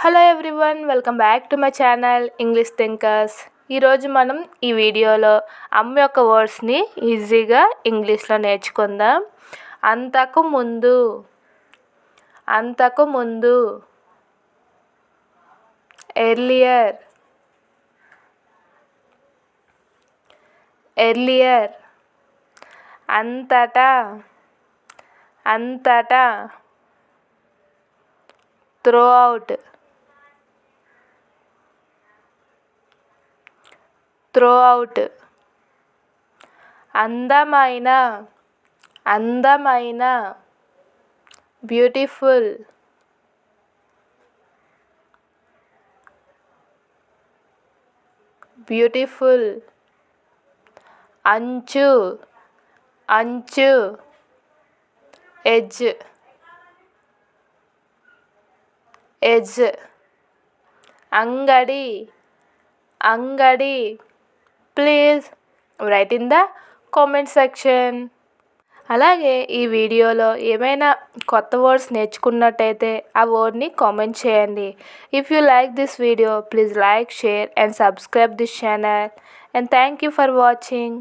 Hello everyone, welcome back to my channel English thinkers. ఈరోజు మనం ఈ వీడియోలో అమ్మ యొక్క వర్డ్స్ని ఈజీగా ఇంగ్లీష్లో నేర్చుకుందాం. అంతకుముందు, అంతకుముందు, ఎర్లియర్, ఎర్లియర్, అంతటా, అంతటా, throughout, throughout, అందమైన, అందమైన, బ్యూటిఫుల్, బ్యూటిఫుల్, అంచు, అంచు, ఎడ్జ్, ఎడ్జ్, అంగడి, అంగడి. Please right in the comment section. అలాగే ఈ వీడియోలో ఏమైనా కొత్త వర్డ్స్ నేర్చుకున్నట్టయితే ఆ వర్డ్ని కామెంట్ చేయండి. If you like this video, please like, share and subscribe this channel. And thank you for watching.